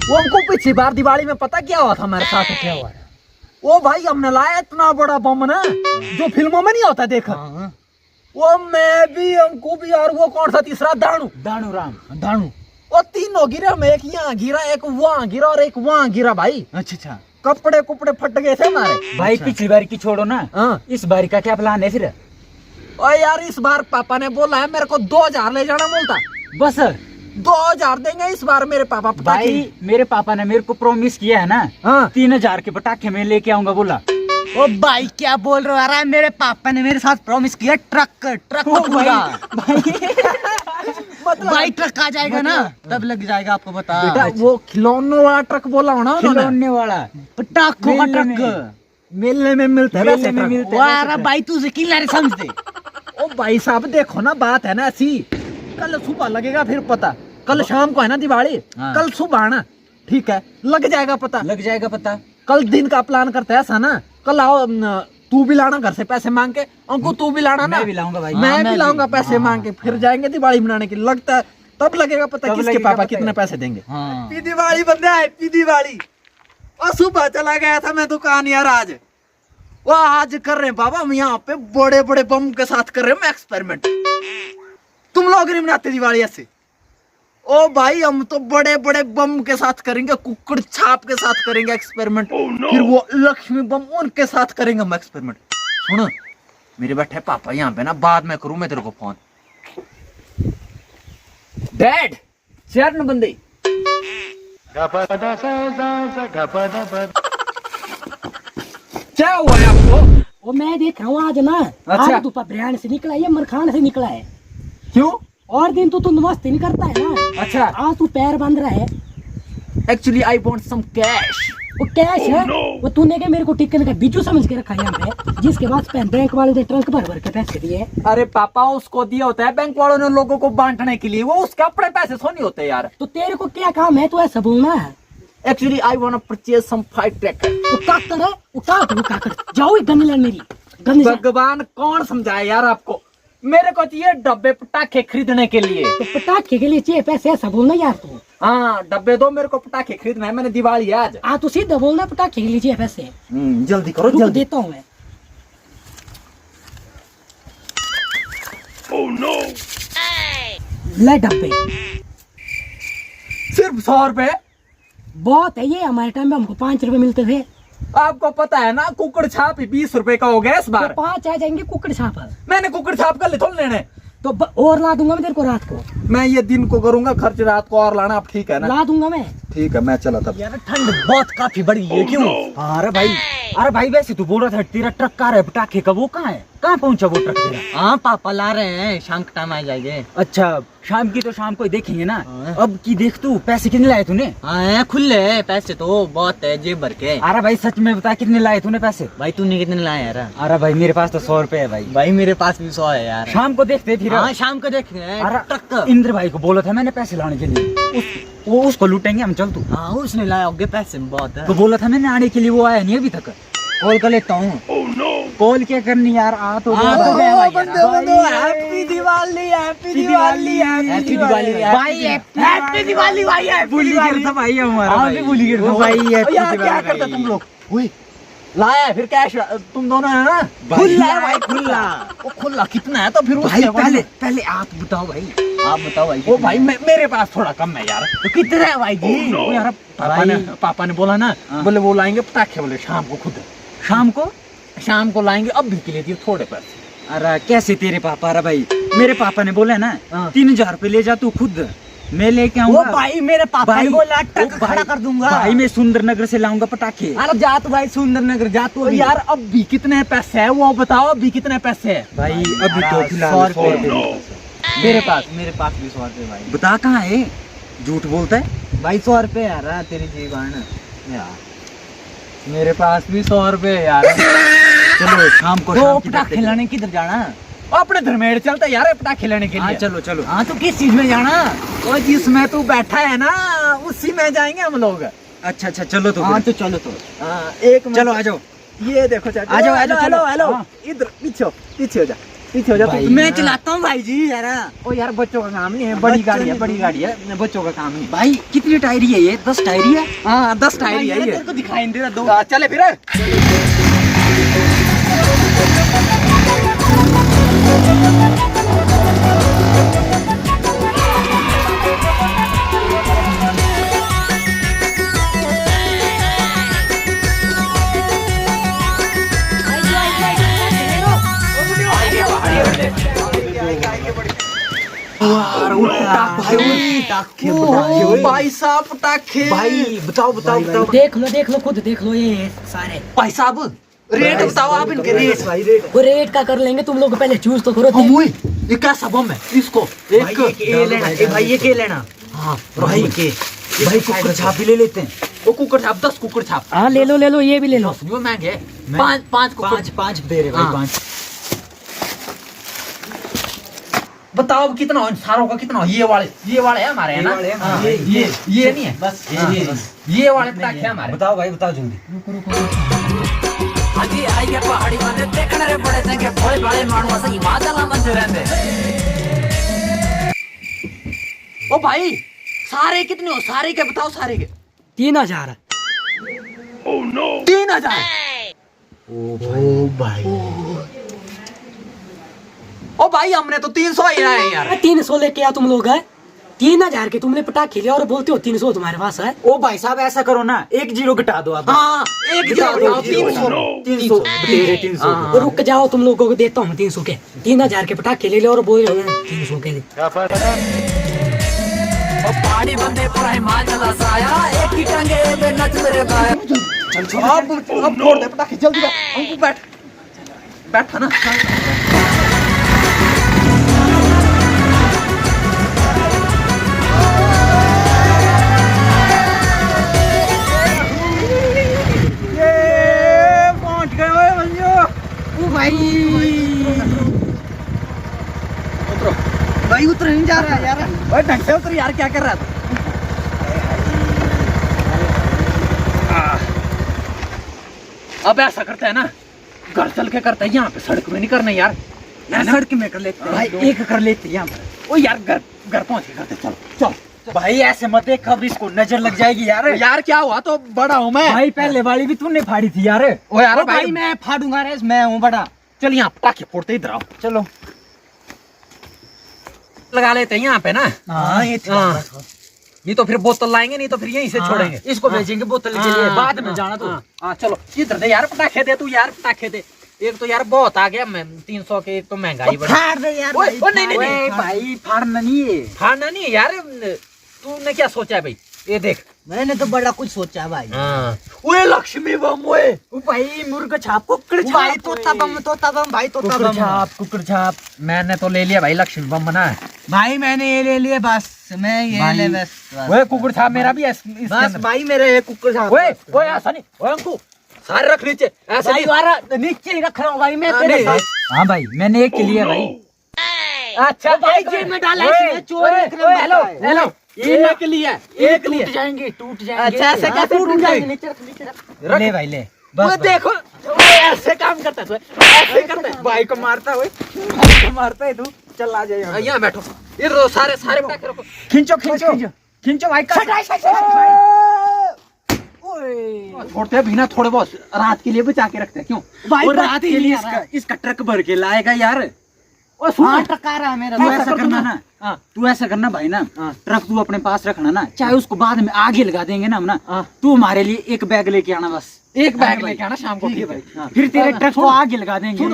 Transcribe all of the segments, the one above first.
वो हमको पिछली बार दिवाली में पता क्या हुआ था हमारे साथ? क्या हुआ? वो भाई हमने लाया इतना बड़ा बम ना, जो फिल्मों में नहीं होता देखा। वो मैं भी, हमको भी, और वो कौन सा तीसरा, दानू दानू वो तीनों गिरे। हम एक यहाँ गिरा, एक वहाँ गिरा और एक वहाँ गिरा भाई। अच्छा, कपड़े कुपड़े फट गए थे हमारे भाई। पिछली बार की छोड़ो ना, इस बार का क्या प्लान है फिर? और यार इस बार पापा ने बोला है मेरे को 2000 ले जाना बोलता। बस 2000 देंगे इस बार मेरे पापा। भाई मेरे पापा ने मेरे को प्रॉमिस किया है ना, 3000 के पटाखे में लेके आऊंगा बोला। ओ भाई क्या बोल रहे हो? अरे मेरे पापा ने मेरे साथ प्रॉमिस किया ट्रक मतलब भाई ट्रक आ जाएगा ना तब लग जाएगा आपको बता। बेटा वो खिलौने वाला ट्रक बोला हो ना, खिलौने वाला पटाखों का ट्रक मेले में मिलता है वैसे ट्रक। वाह भाई तू से किला समझ दे। ओ भाई साहब देखो ना, बात है ना ऐसी, कल सुबह लगेगा फिर पता। कल शाम को है ना दिवाली, कल सुबह आना, ठीक है? लग जाएगा पता। कल दिन का प्लान करते हैं ऐसा ना, कल आओ, तू भी लाना घर से पैसे मांग के, अंकु तू भी लाना ना। मैं भी लाऊंगा भाई। मैं भी लाऊंगा पैसे मांग के, फिर जाएंगे दिवाली मनाने के। लगता है तब लगेगा पता किसके पापा कितने पैसे देंगे। हैप्पी दिवाली बंदे, हैप्पी दिवाली। और सुबह चला गया था मैं दुकान यार, आज वो आज कर रहे हैं बाबा हम यहाँ पे बड़े बड़े बम के साथ कर रहे हैं एक्सपेरिमेंट। तुम लोग नहीं मनाते दिवाली ऐसे? ओ भाई हम तो बड़े बड़े बम के साथ करेंगे, कुक्कड़ छाप के साथ करेंगे एक्सपेरिमेंट। फिर वो लक्ष्मी बम उनके साथ करेंगे हम एक्सपेरिमेंट। सुनो मेरे बैठे पापा यहाँ पे ना, बाद में करूं मैं तेरे को फोन। डैड चरण बंदे क्या हुआ है आपको? वो मैं देख रहा हूँ आज ना। अच्छा। आज तू ब्रांड से निकला है, मरखान से निकला है। क्यों? और दिन तो तू मस्ती नहीं करता है ना। अच्छा। आज तू पैर बांध रहा है। Actually I want some cash. वो कैश है? वो तूने क्या मेरे को टिकट का बिजू समझ के रखा है यहाँ पे, जिसके बाद बैंक वाले ने ट्रंक भर भर के पैसे दिए। अरे पापा उसको दिया होता है बैंक वालों ने लोगों को बांटने के लिए, वो उसके अपने पैसे थोड़ी होते यार। तो तेरे को क्या काम है? तू ऐसा बोलना है। Actually I want to purchase some fight tractor. वो काकर है, वो काकर जाओ एक गन ले मेरी गन। भगवान कौन समझाए यार आपको? मेरे को चाहिए डब्बे पटाखे खरीदने के लिए। तो पटाखे के लिए चाहिए पैसे, ऐसा बोलना यार तू। हाँ डब्बे दो, मेरे को पटाखे खरीदना है, मैंने दिवाली है आज। तू सीधा बोलना पटाखे के लिए चाहिए पैसे। जल्दी करो रुक जल्दी। देता हूँ मैं। ले डब्बे। सिर्फ 100 रुपए? बहुत है ये, हमारे टाइम में हमको 5 रुपए मिलते थे। आपको पता है ना कुकड़ छाप ही 20 रुपए का हो गया इस बार। तो 5 आ जाएंगे कुकड़ छाप। मैंने कुकड़ छाप का ले थोड़ा लेने। तो और ला दूंगा मैं तेरे को रात को। मैं ये दिन को करूंगा खर्च, रात को और लाना। आप ठीक है ना? ला दूंगा मैं। ठीक है मैं चला तब। यार ठंड बहुत काफी बढ़ गई है। क्यों? अरे भाई वैसे तू बोल रहा था तेरा ट्रक कहाँ है पटाखे का, वो कहाँ है? कहाँ पहुंचा वो ट्रक तेरा? हाँ पापा ला रहे हैं, शाम के टाइम आ जाएंगे। अच्छा शाम की तो शाम को ही देखेंगे ना। अब की देख तू, पैसे कितने लाए तूने? हाँ खुले है पैसे तो बहुत है, जेब भर के। अरे भाई सच में बता कितने लाए तूने पैसे? भाई तूने कितने लाए यार? अरे भाई मेरे पास तो 100 रुपए है भाई। भाई मेरे पास भी 100 है यार। शाम को देखते फिर। हाँ शाम को देखेंगे। अरे ट्रक इंद्र भाई को बोला था मैंने पैसे लाने के लिए, वो उसको लूटेंगे हम। चल तू। हाँ उसने लाया होंगे पैसे बहुत है। तो बोला था मैंने आने के लिए, वो आया नहीं अभी तक। कॉल कर लेता हूँ। कॉल क्या करनी यार, आ तो हाँ, गया। तो गया भाई बंदे बंदे happy Diwali, happy Diwali, happy Diwali भाई, हैप्पी दिवाली भाई। भूल गया था भाई हमारा। हाँ, भी भूल गया था भाई। यार क्या करते तुम लोग? लाया है फिर कैश तुम दोनों है ना? खुला है भाई, खुला। वो खुला कितना है तो फिर भाई उसके पहले आप बताओ भाई। आप बताओ भाई। वो भाई मेरे पास थोड़ा कम है यार। तो कितना है भाई जी? वो यार पापा ने बोला ना, बोले वो लाएंगे पटाखे, बोले शाम को खुद शाम को लाएंगे। अब भी के लिए दिए थोड़े पैसे। अरे कैसे तेरे पापा? अरे भाई मेरे पापा ने बोला ना 3000 रुपए ले जा तू खुद, मैं लेके वो आऊंगा। भाई मेरे पापा भाई, ने बोला ट्रक भाई, खड़ा कर दूंगा। भाई मैं सुंदर नगर से लाऊंगा पटाखे। अरे जा तू भाई सुंदर नगर जा तू। यार अब भी कितने पैसे है वो बताओ, अब भी कितने पैसे है? भाई अभी तो 100 फिलहाल 100 रुपए। रुपए। मेरे पास भी 100 रुपए भाई। बता कहाँ है? झूठ बोलता है भाई 100 रुपए यार तेरी जीवान यार। मेरे पास भी 100 रुपए यार। चलो शाम को तो शाम की पटाखे खिलाने किधर जाना? अपने धर्मेड़ चलता यार पटाखे लेने के हाँ लिए। चलो चलो। हाँ तो किस चीज में जाना? और जिसमें तू बैठा है ना उसी में जाएंगे हम लोग। अच्छा चलो तो हाँ फिर। तो चलो तो। एक मिनट। चलो आ जाओ। ये देखो चाचा। आ जाओ, आ जाओ, हेलो चलो। हेलो हाँ। इधर पीछे हो जा। पीछे हो जा तू। मैं चलाता हूँ भाई जी यार। ओ यार बच्चों का काम नहीं है, बड़ी गाड़ी है, बड़ी गाड़ी है, बच्चों का काम नहीं है। भाई कितनी टायरी है ये? 10 टायरी है। हाँ 10 टायरी है ये। तेरे को दिखाई नहीं दे रहा। 2 चले फिर। भाई साहब पटाखे। भाई बताओ बताओ बताओ। देख लो खुद देख लो ये सारे। भाई साहब रेट बताओ आप इनके रेट। भाई रेट वो रेट का कर लेंगे, तुम लोग पहले चूज तो करो। हम ये कैसा बम है इसको एक ये लेना। ए भाई ये के लेना? हाँ भाई के भाई कुकर छाप भी ले लेते हैं। वो कुकर छाप 10 कुकर छाप। हाँ ले लो ये भी ले लो। वो महंगे है। पाँच कुकर। 5 दे रहे भाई। हाँ। 5 बताओ अब कितना हो सारों का कितना हो? ये वाले है हमारे है ना? हाँ, ये नहीं है बस ये वाले पटाखे हैं हमारे। बताओ भाई बताओ जल्दी। अजी आई के पहाड़ी बंदे देखने रे बड़े संगे भोले भाले मानू असं हिमाचल मंदिर रहंदे। ओ भाई सारे कितने हो? सारे के बताओ सारे के। 3000। 3000। ओ भाई हमने तो 300 ही आए यार। 300 लेके आओ तुम लोग है। 3000 के तुमने पटाखे लिया और बोलते हो 300 तुम्हारे पास है। ओ भाई साहब ऐसा करो ना, 1 0 घटा दो आप। हाँ एक घटा दो, 300 तेरे 300। हाँ। रुक जाओ, तुम लोगों को देता हूँ 300 के। 3000 के पटाखे ले लो और बोल रहे हो 300 के। ओ पहाड़ी बंदे पूरा हिमाचल आया एक ही टंगे पे नच मेरे भाई। अब फोड़ दे पटाखे जल्दी बैठ। बैठा ना। पहुंच गए ओए भैया। ओ भाई उतरो भाई उतर नहीं जा रहा यार। ओए ढंग से उतर यार, क्या कर रहा था? अब ऐसा करते हैं ना, घर चल के करते हैं, यहाँ पे सड़क में नहीं करना यार। सड़क में कर लेते हैं भाई। एक कर लेते हैं यहाँ पर। ओ यार घर पहुंच के करते। चल भाई ऐसे मत देख, कब इसको नजर लग जाएगी यार। यार क्या हुआ, तो बड़ा हूँ मैं। भाई पहले वाली भी तूने फाड़ी थी यार। ओ यार ओ भाई मैं फाड़ूंगा रे, मैं हूँ बड़ा। चल यहाँ पटाखे फोड़ते, इधर आओ। चलो लगा लेते हैं यहाँ पे ना। हाँ ये हाँ। नहीं तो फिर बोतल लाएंगे, नहीं तो फिर यहीं से छोड़ेंगे। इसको भेजेंगे बोतल के लिए, बाद में जाना तो। हाँ चलो इधर दे यार पटाखे दे तू यार, पटाखे दे। एक तो यार बहुत आ गया, मैं 300 के, एक तो महंगाई बढ़ी। फाड़ दे यार ओए, भाई। ओ, नहीं, ओए, भाई फाड़ना नहीं है। फाड़ना नहीं है यार। तूने क्या सोचा है भाई? ये देख। मैंने तो बड़ा कुछ सोचा भाई। ओए लक्ष्मी बम ओए। ओ भाई मुर्गा छाप, कुकर छाप भाई, तोता बम भाई, तोता बम कुकर छाप। मैंने तो ले लिया भाई, लक्ष्मी बम बना है भाई मैंने ये ले लिया, बस मैं ये ले बस। ओए कुकुर छाप मेरा भी है इसके बस अंदर। भाई मेरे ये कुकर छाप। ओए ओए ऐसा नहीं, ओए अंकु सारे रख नीचे, ऐसे भाई नहीं। वारा नीचे ही रख रहा हूँ भाई मैं हाँ, तेरे नहीं। साथ। हाँ भाई मैंने एक के लिए भाई। अच्छा भाई जेब में डाला है, इसमें चोर एक नंबर का हेलो है। हेलो, ये के लिए है, एक के लिए। टूट जाएंगे टूट जाएंगे। अच्छा, ऐसे कैसे टूट जाएंगे? नीचे रख। ले भाई ले ओए बस देखो, ओए ऐसे काम करता है तू, ऐसे करता है। भाई को मारता है, भाई को मारता है तू। चल आ जाए यहाँ। यहाँ बैठो, इधर सारे पटाखे रखो। खींचो खींचो खींचो भाई। छोड़ते हैं बिना, थोड़े बहुत रात के लिए बचा के रखते हैं। क्यों भाई और रात के लिए इसका ट्रक भर के लाएगा यार। ओ सुन, हाँ ट्रक आ रहा है मेरा। तू ऐसा करना ना, हाँ। तू ऐसा करना भाई ना, हाँ। ट्रक तू अपने पास रखना ना, चाहे उसको बाद में आगे लगा देंगे ना हम ना। हाँ। तू हमारे लिए एक बैग लेके आना बस। एक बैग भाई। लेके आना शाम को। ठीक है भाई। हाँ। फिर तेरे ट्रक को आगे लगा देंगे।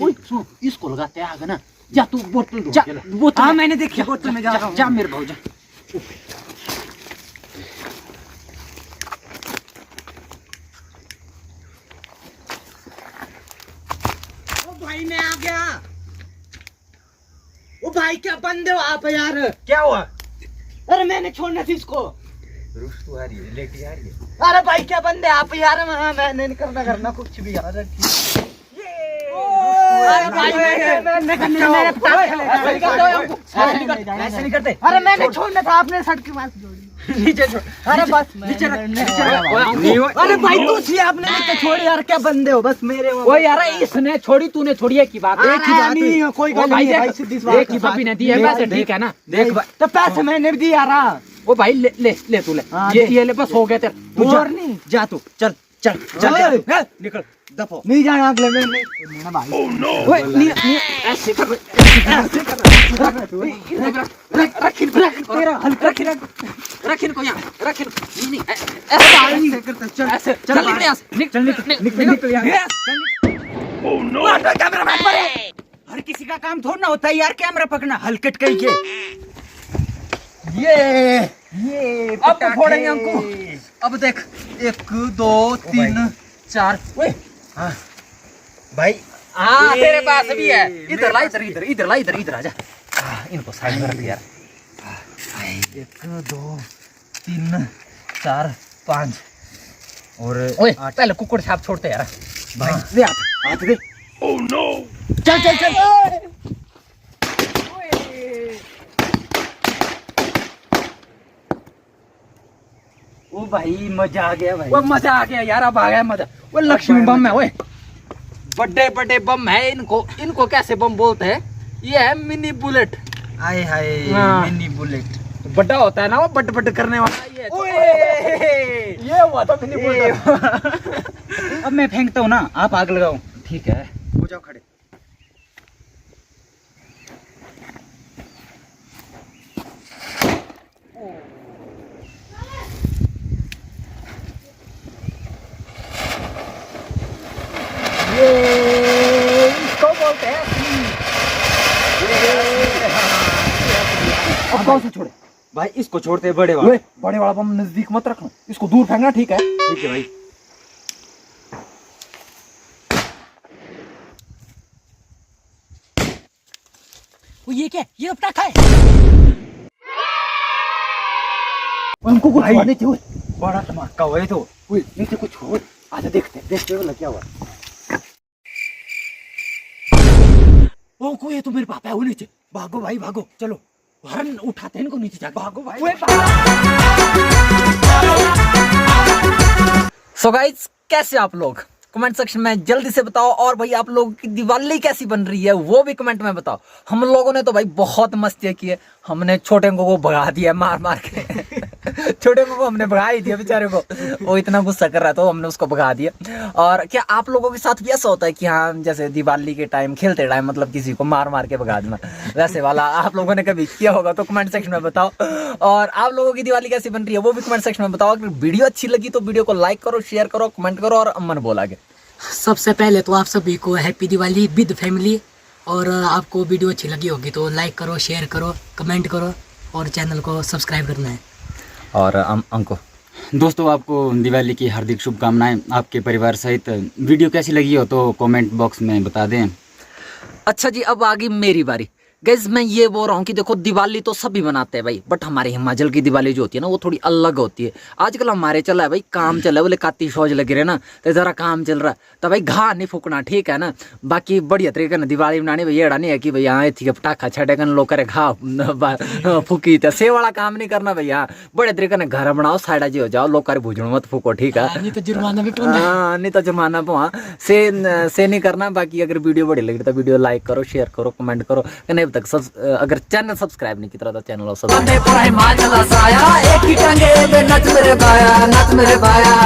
ओए सुन, इसको लगाते हैं आगे ना। जा तू बोतल ढूंढ जा, के ला। बोतल हाँ मैंने देखी, बोतल में जा रहा हूँ। जा मेरे भाऊ जा। भाई मैं आ गया। ओ भाई क्या बंदे हो आप यार? क्या हुआ? अरे मैंने छोड़ना थी इसको। रुस्तु आ रही है, लेटी आ रही है। अरे भाई क्या बंदे आप यार? मैंने नहीं करना कुछ भी यार। ऐसे नहीं करते। अरे मैंने छोड़ना था, आपने सड़क के पास जोड़ी। नीचे छोड़। अरे बस नीचे रख। अरे भाई तू सी आपने नीचे छोड़ यार, क्या बंदे हो बस मेरे वो यार इसने छोड़ी तूने छोड़ी एक ही बात एक ही बात नहीं, कोई गल नहीं है भाई, सीधी सी बात एक ही बात भी नहीं दी है पैसे, ठीक है ना। देख भाई, तो पैसे मैंने भी दिया रहा। वो भाई ले ले ले तू ले, ये ले बस हो गया तेरा। तू जा, और नहीं जा तू, चल चल चल जा, निकल दफो। नहीं जाना अगले में भाई। ओए नहीं नहीं ऐसे कर, ऐसे कर, रख तेरा हल्का रख रख इनको यहाँ, रख इनको नहीं ऐसे करते, चल ऐसे चल निकल यहाँ से, निकल निकल यहाँ। ओह नो, कैमरा मैन पर हर किसी का काम थोड़ा ना होता है यार कैमरा पकड़ना, हलकट कहीं के। ये अब फोड़ेंगे हमको। अब देख 1 2 3 4। ओए भाई हाँ तेरे पास भी है। इधर ला, इधर इधर इधर ला, इधर इधर आजा। इनको साइड में रख यार। 1 2 3 4 5। और ओए पहले कुकुर छाप छोड़ते यार भाई। दे हाथ दे। ओह नो, चल चल चल। ओ भाई मजा आ गया भाई। वो मजा आ गया यार, अब आ गया मजा। वो लक्ष्मी बम है, ओए बड़े बड़े बम है। इनको कैसे बम बोलते हैं? ये है मिनी बुलेट। आए हाय हाँ। मिनी बुलेट बड़ा होता है ना वो, बट बट करने वाला। ये हुआ था मिनी बुलेट। अब मैं फेंकता हूँ ना, आप आग लगाओ। ठीक है, हो जाओ खड़े। ये इसको बोलते हैं। अब कौन सा छोड़े भाई? इसको छोड़ते बड़े वाले। ओए बड़े वाला बम नजदीक मत रखना, इसको दूर फेंकना, ठीक है? ठीक है भाई। वो ये क्या, ये पटाखा है? उनको कुछ भाई। नहीं चाहिए। बड़ा धमाका हुआ है तो। ओए नीचे कुछ छोड़, आजा देखते हैं क्या हुआ। वो कोई है तो मेरे पापा है वो नीचे। भागो भाई भागो, चलो हरन उठाते हैं इनको नीचे जाके। भागो भाई। सो गाइस, कैसे आप लोग? कमेंट सेक्शन में जल्दी से बताओ। और भाई आप लोगों की दिवाली कैसी बन रही है वो भी कमेंट में बताओ। हम लोगों ने तो भाई बहुत मस्ती की है। हमने छोटे को भगा दिया मार मार के। छोटे को हमने भगा ही दिया बेचारे को, वो इतना गुस्सा कर रहा था, हमने उसको भगा दिया। और क्या आप लोगों के साथ भी ऐसा होता है कि हाँ जैसे दिवाली के टाइम खेलते टाइम मतलब किसी को मार मार के भगा देना, वैसे वाला आप लोगों ने कभी किया होगा तो कमेंट सेक्शन में बताओ। और आप लोगों की दिवाली कैसी बन रही है वो भी कमेंट सेक्शन में बताओ। अगर वीडियो अच्छी लगी तो वीडियो को लाइक करो, शेयर करो, कमेंट करो और अमन बोल आगे। सबसे पहले तो आप सभी को हैप्पी दिवाली विद फैमिली। और आपको वीडियो अच्छी लगी होगी तो लाइक करो, शेयर करो, कमेंट करो और चैनल को सब्सक्राइब करना है। और अंको दोस्तों आपको दिवाली की हार्दिक शुभकामनाएं। आपके परिवार सहित वीडियो कैसी लगी हो तो कमेंट बॉक्स में बता दें। अच्छा जी, अब आ गई मेरी बारी। गाइस मैं ये बोल रहा हूँ कि देखो दिवाली तो सभी मनाते हैं भाई, बट हमारे हिमाचल की दिवाली जो होती है ना वो थोड़ी अलग होती है। आजकल हमारे चला है भाई काम चला है, बोले काती शौज लगे रहे ना तो जरा काम चल रहा है तो भाई घा नहीं फूकना, ठीक है ना। बाकी बढ़िया तरीके ना दिवाली बनानी भाई, एड़ा नहीं है कि भाई यहाँ थी पटाखा छठे लोग करे घा फूकी तो से वाला काम नहीं करना भैया। बड़े तरीके ने घर बनाओ, साइडा जी हो जाओ, लोग करे भूजण मत फूको, ठीक है? नहीं तो जुर्माना भी हाँ नहीं तो जुर्माना पवा से नहीं करना। बाकी अगर वीडियो बढ़िया लगी तो वीडियो लाइक करो, शेयर करो, कमेंट करो। तक अगर चैनल सब्सक्राइब नहीं किया तो चैनल सब्सक्राइब। हिमाचल साया एक ही टंगे नच मेरे बाया, नच मेरे बाया।